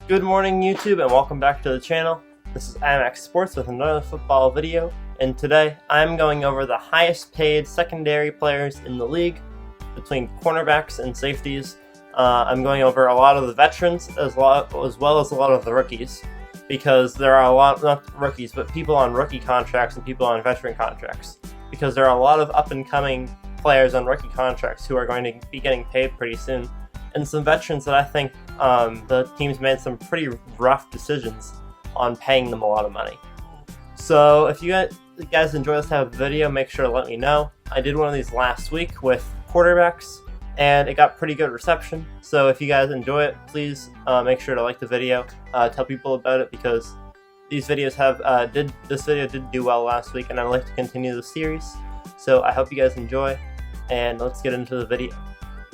Good morning, YouTube, and welcome back to the channel. This is IMAX Sports with another football video, and today I'm going over the highest paid secondary players in the league between cornerbacks and safeties. I'm going over a lot of the veterans as well as a lot of the rookies, because there are a lot, not rookies, but people on rookie contracts and people on veteran contracts, because there are a lot of up-and-coming players on rookie contracts who are going to be getting paid pretty soon, and some veterans that I think the teams made some pretty rough decisions on paying them a lot of money. So if you guys enjoy this type of video, make sure to let me know. I did one of these last week with quarterbacks, and it got pretty good reception. So if you guys enjoy it, please make sure to like the video, tell people about it, because these videos this video did do well last week, and I'd like to continue the series. So I hope you guys enjoy, and let's get into the video.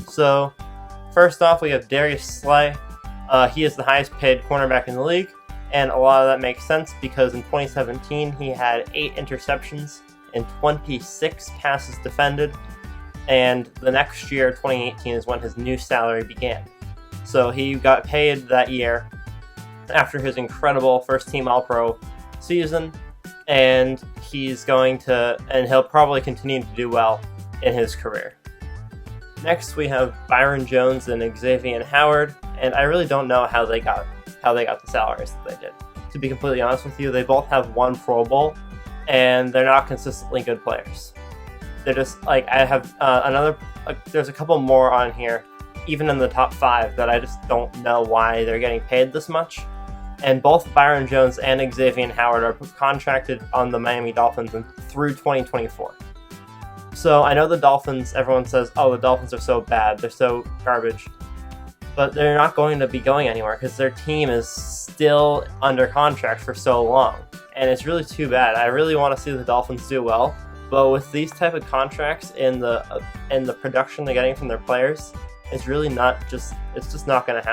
So first off, we have Darius Slay. He is the highest paid cornerback in the league, and a lot of that makes sense because in 2017 he had 8 interceptions and 26 passes defended, and the next year, 2018, is when his new salary began. So he got paid that year after his incredible first-team All-Pro season, and he'll probably continue to do well in his career. Next, we have Byron Jones and Xavier Howard, and I really don't know how they got the salaries that they did. To be completely honest with you, they both have 1 Pro Bowl, and they're not consistently good players. They're just like, I have there's a couple more on here, even in the top 5, that I just don't know why they're getting paid this much. And both Byron Jones and Xavier Howard are contracted on the Miami Dolphins through 2024. So I know the Dolphins, everyone says, oh, the Dolphins are so bad, they're so garbage. But they're not going to be going anywhere because their team is still under contract for so long. And it's really too bad. I really want to see the Dolphins do well. But with these type of contracts and the production they're getting from their players, it's really it's just not going to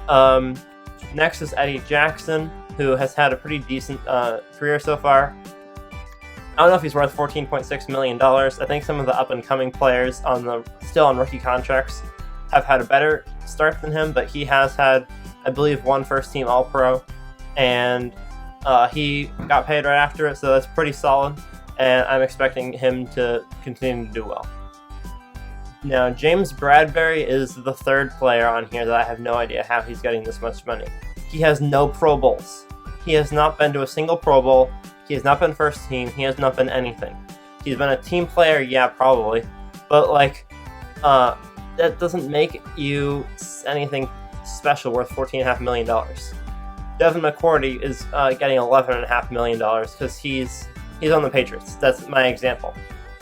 happen. Next is Eddie Jackson, who has had a pretty decent career so far. I don't know if he's worth $14.6 million. I think some of the up-and-coming players still on rookie contracts have had a better start than him, but he has had, I believe, 1 first-team All-Pro, and he got paid right after it, so that's pretty solid, and I'm expecting him to continue to do well. Now, James Bradbury is the 3rd player on here that I have no idea how he's getting this much money. He has no Pro Bowls. He has not been to a single Pro Bowl. He has not been first team. He has not been anything. He's been a team player, yeah, probably. But, that doesn't make you anything special worth $14.5 million. Devin McCourty is getting $11.5 million because he's on the Patriots. That's my example.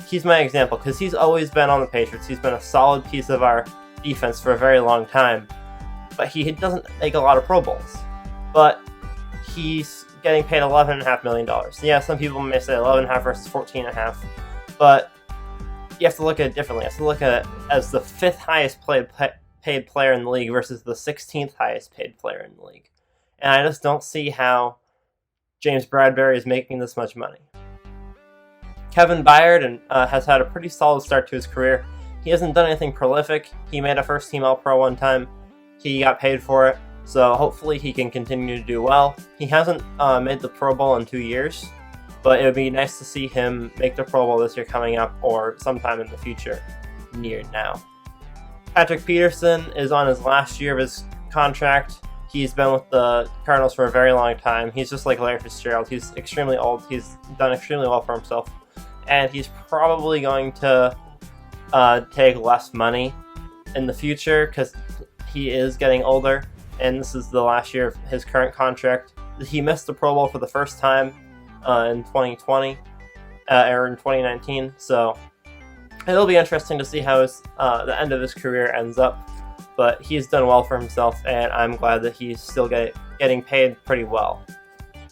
He's my example because he's always been on the Patriots. He's been a solid piece of our defense for a very long time. But he doesn't make a lot of Pro Bowls. But he's getting paid $11.5 million. Yeah, some people may say 11.5 versus 14.5, but you have to look at it differently. You have to look at it as the 5th highest paid player in the league versus the 16th highest paid player in the league. And I just don't see how James Bradbury is making this much money. Kevin Byard has had a pretty solid start to his career. He hasn't done anything prolific. He made a first-team All-Pro one time. He got paid for it. So hopefully he can continue to do well. He hasn't made the Pro Bowl in 2 years, but it would be nice to see him make the Pro Bowl this year coming up or sometime in the future, near now. Patrick Peterson is on his last year of his contract. He's been with the Cardinals for a very long time. He's just like Larry Fitzgerald. He's extremely old. He's done extremely well for himself, and he's probably going to take less money in the future because he is getting older. And this is the last year of his current contract. He missed the Pro Bowl for the first time in 2020 or in 2019. So it'll be interesting to see how the end of his career ends up. But he's done well for himself, and I'm glad that he's still getting paid pretty well.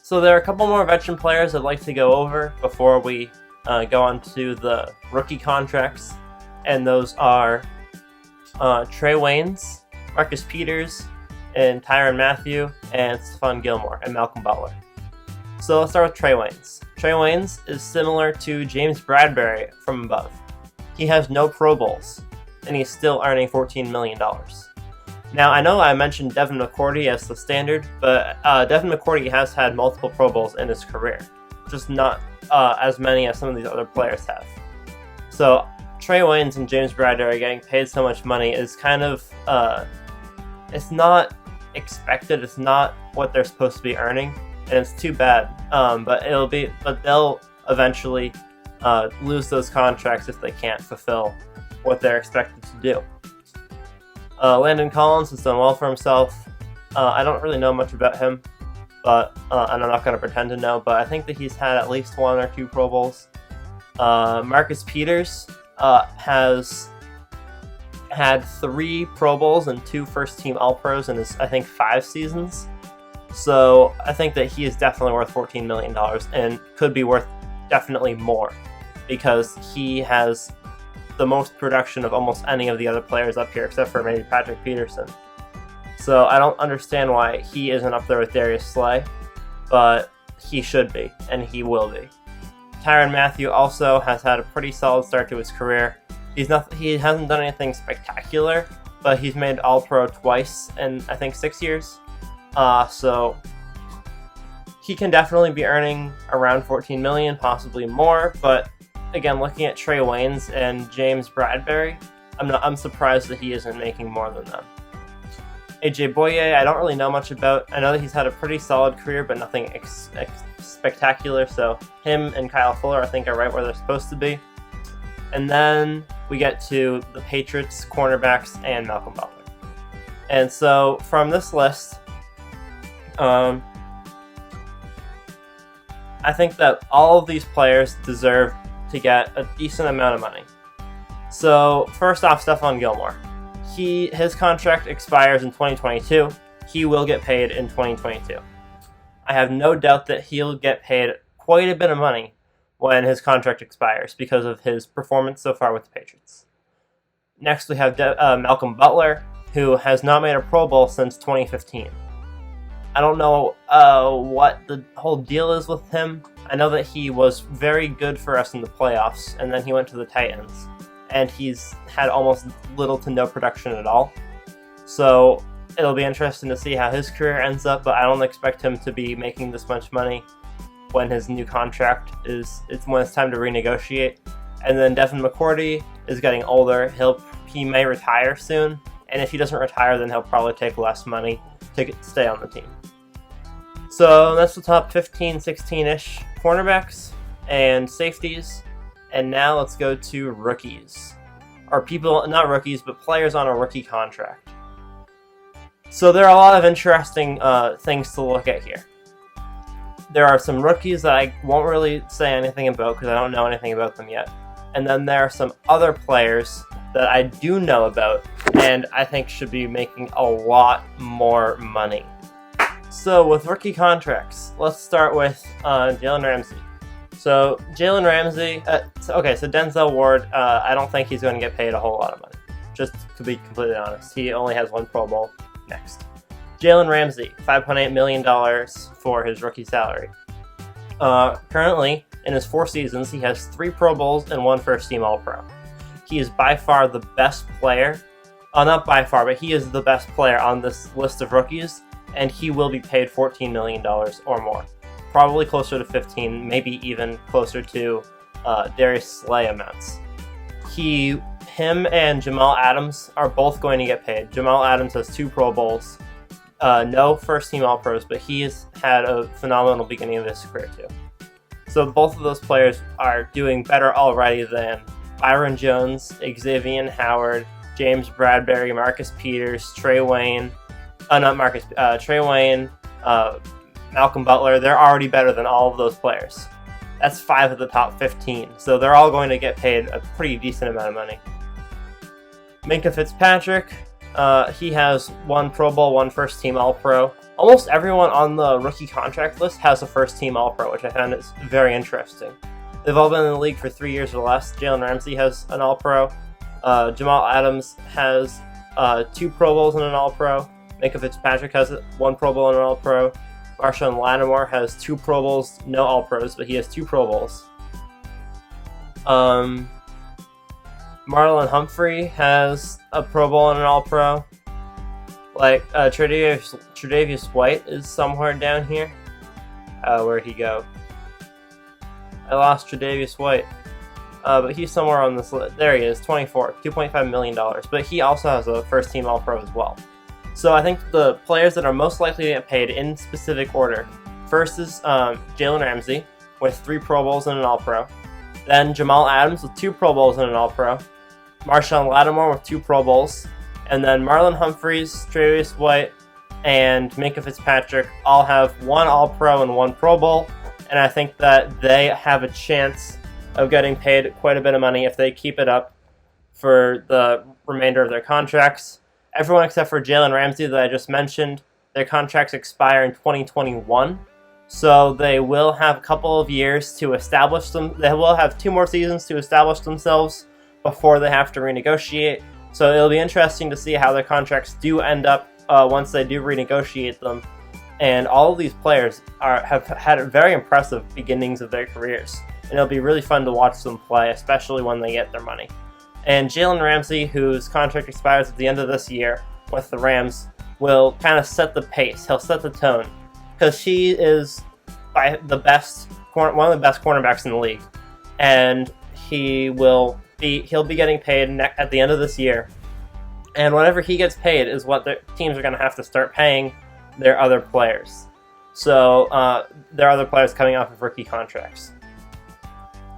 So there are a couple more veteran players I'd like to go over before we go on to the rookie contracts. And those are Trey Waynes, Marcus Peters, and Tyrann Mathieu, and Stephon Gilmore, and Malcolm Butler. So let's start with Trey Waynes. Trey Waynes is similar to James Bradbury from above. He has no Pro Bowls, and he's still earning $14 million. Now, I know I mentioned Devin McCourty as the standard, but Devin McCourty has had multiple Pro Bowls in his career, just not as many as some of these other players have. So Trey Waynes and James Bradbury getting paid so much money is kind of, it's not expected, it's not what they're supposed to be earning, and it's too bad. But they'll eventually lose those contracts if they can't fulfill what they're expected to do. Landon Collins has done well for himself. I don't really know much about him, but and I'm not going to pretend to know, but I think that he's had at least 1 or 2 Pro Bowls. Marcus Peters has had 3 Pro Bowls and 2 first-team All-Pros in his, I think, 5 seasons. So I think that he is definitely worth $14 million and could be worth definitely more because he has the most production of almost any of the other players up here, except for maybe Patrick Peterson. So I don't understand why he isn't up there with Darius Slay, but he should be, and he will be. Tyrann Mathieu also has had a pretty solid start to his career. He hasn't done anything spectacular, but he's made All-Pro twice in, I think, 6 years. So he can definitely be earning around $14 million, possibly more, but again, looking at Trey Waynes and James Bradbury, I'm surprised that he isn't making more than them. AJ Boye, I don't really know much about. I know that he's had a pretty solid career, but nothing spectacular, so him and Kyle Fuller, I think, are right where they're supposed to be. And then we get to the Patriots, cornerbacks, and Malcolm Butler. And so from this list, I think that all of these players deserve to get a decent amount of money. So first off, Stephon Gilmore. His contract expires in 2022. He will get paid in 2022. I have no doubt that he'll get paid quite a bit of money when his contract expires because of his performance so far with the Patriots. Next, we have Malcolm Butler, who has not made a Pro Bowl since 2015. I don't know what the whole deal is with him. I know that he was very good for us in the playoffs, and then he went to the Titans, and he's had almost little to no production at all. So it'll be interesting to see how his career ends up, but I don't expect him to be making this much money when his new contract when it's time to renegotiate. And then Devin McCourty is getting older. He may retire soon, and if he doesn't retire, then he'll probably take less money to stay on the team. So that's the top 15, 16-ish cornerbacks and safeties. And now let's go to rookies. Or people, not rookies, but players on a rookie contract. So there are a lot of interesting things to look at here. There are some rookies that I won't really say anything about because I don't know anything about them yet. And then there are some other players that I do know about and I think should be making a lot more money. So with rookie contracts, let's start with Jalen Ramsey. So Jalen Ramsey, so Denzel Ward, I don't think he's going to get paid a whole lot of money. Just to be completely honest, he only has 1 Pro Bowl. Next, Jalen Ramsey, $5.8 million for his rookie salary. Currently, in his 4 seasons, he has 3 Pro Bowls and 1 first-team All-Pro. He is by far the best player. Not by far, but he is the best player on this list of rookies, and he will be paid $14 million or more. Probably closer to 15, maybe even closer to Darius Slay amounts. Him and Jamal Adams are both going to get paid. Jamal Adams has 2 Pro Bowls, no first-team All-Pros, but he has had a phenomenal beginning of his career too. So both of those players are doing better already than Byron Jones, Xavier Howard, James Bradbury, Marcus Peters, Trey Wayne, Malcolm Butler. They're already better than all of those players. That's 5 of the top 15. So they're all going to get paid a pretty decent amount of money. Minkah Fitzpatrick, he has 1 Pro Bowl, 1 first-team All-Pro. Almost everyone on the rookie contract list has a first-team All-Pro, which I found is very interesting. They've all been in the league for 3 years or less. Jalen Ramsey has an All-Pro. Jamal Adams has 2 Pro Bowls and an All-Pro. Minkah Fitzpatrick has 1 Pro Bowl and an All-Pro. Marshawn Lattimore has 2 Pro Bowls, no All-Pros, but he has 2 Pro Bowls. Marlon Humphrey has a Pro Bowl and an All-Pro. Like, Tre'Davious White is somewhere down here. Where'd he go? I lost Tre'Davious White. But he's somewhere on this list. There he is, 24, $2.5 million. But he also has a first-team All-Pro as well. So I think the players that are most likely to get paid in specific order. First is Jalen Ramsey with 3 Pro Bowls and an All-Pro. Then Jamal Adams with 2 Pro Bowls and an All-Pro. Marshawn Lattimore with 2 Pro Bowls. And then Marlon Humphreys, Tre'Davious White, and Minkah Fitzpatrick all have 1 All-Pro and 1 Pro Bowl. And I think that they have a chance of getting paid quite a bit of money if they keep it up for the remainder of their contracts. Everyone except for Jalen Ramsey that I just mentioned, their contracts expire in 2021. So they will have a couple of years to establish them. They will have 2 more seasons to establish themselves before they have to renegotiate. So it'll be interesting to see how their contracts do end up once they do renegotiate them. And all of these players have had very impressive beginnings of their careers. And it'll be really fun to watch them play, especially when they get their money. And Jalen Ramsey, whose contract expires at the end of this year with the Rams, will kind of set the pace. He'll set the tone. Because he is one of the best cornerbacks in the league. And he'll be getting paid at the end of this year. And whenever he gets paid is what the teams are going to have to start paying their other players. So there are other players coming off of rookie contracts.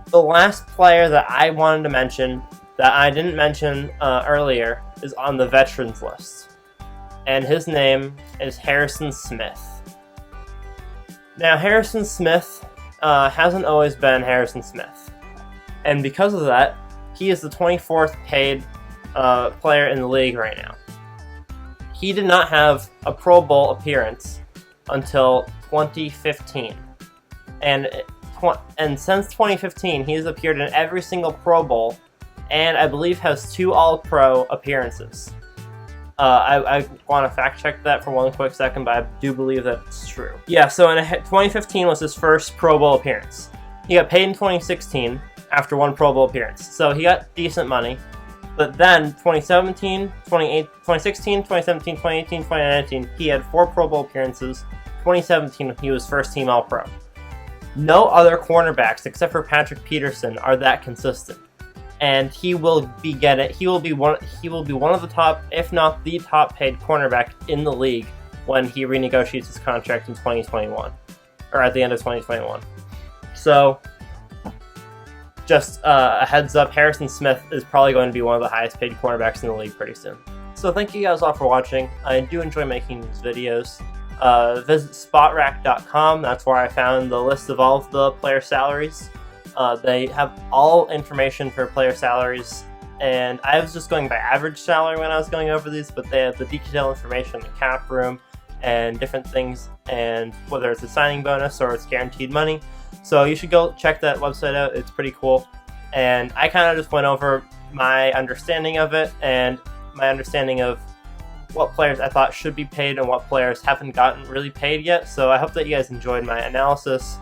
The last player that I wanted to mention that I didn't mention earlier is on the veterans list. And his name is Harrison Smith. Now, Harrison Smith hasn't always been Harrison Smith. And because of that, he is the 24th paid player in the league right now. He did not have a Pro Bowl appearance until 2015. And since 2015, he has appeared in every single Pro Bowl, and I believe has 2 All-Pro appearances. I want to fact check that for one quick second, but I do believe that's true. Yeah, so in 2015 was his first Pro Bowl appearance. He got paid in 2016 after 1 Pro Bowl appearance, so he got decent money. But then 2016, 2017, 2018, 2019, he had 4 Pro Bowl appearances. 2017, he was first-team All-Pro. No other cornerbacks except for Patrick Peterson are that consistent, and he will be one of the top, if not the top paid cornerback in the league when he renegotiates his contract in 2021, or at the end of 2021. So, just a heads up, Harrison Smith is probably going to be one of the highest paid cornerbacks in the league pretty soon. So thank you guys all for watching. I do enjoy making these videos. Visit spotrac.com. That's where I found the list of all of the player salaries. They have all information for player salaries, and I was just going by average salary when I was going over these, but they have the detailed information, the cap room, and different things, and whether it's a signing bonus or it's guaranteed money. So you should go check that website out. It's pretty cool. And I kind of just went over my understanding of it and my understanding of what players I thought should be paid and what players haven't gotten really paid yet. So I hope that you guys enjoyed my analysis,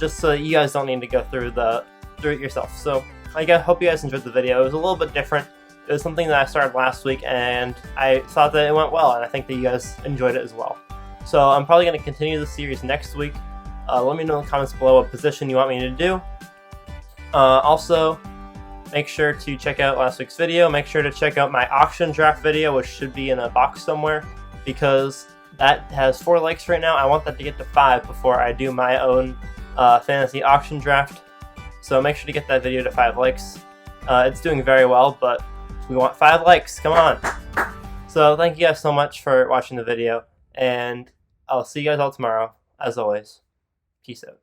just so that you guys don't need to go through it yourself. So I hope you guys enjoyed the video. It was a little bit different. It was something that I started last week, and I thought that it went well, and I think that you guys enjoyed it as well. So I'm probably going to continue the series next week. Let me know in the comments below what position you want me to do. Also, make sure to check out last week's video. Make sure to check out my auction draft video, which should be in a box somewhere, because that has 4 likes right now. I want that to get to 5 before I do my own fantasy auction draft. So make sure to get that video to 5 likes. It's doing very well, but we want 5 likes. Come on. So thank you guys so much for watching the video, and I'll see you guys all tomorrow. As always, peace out.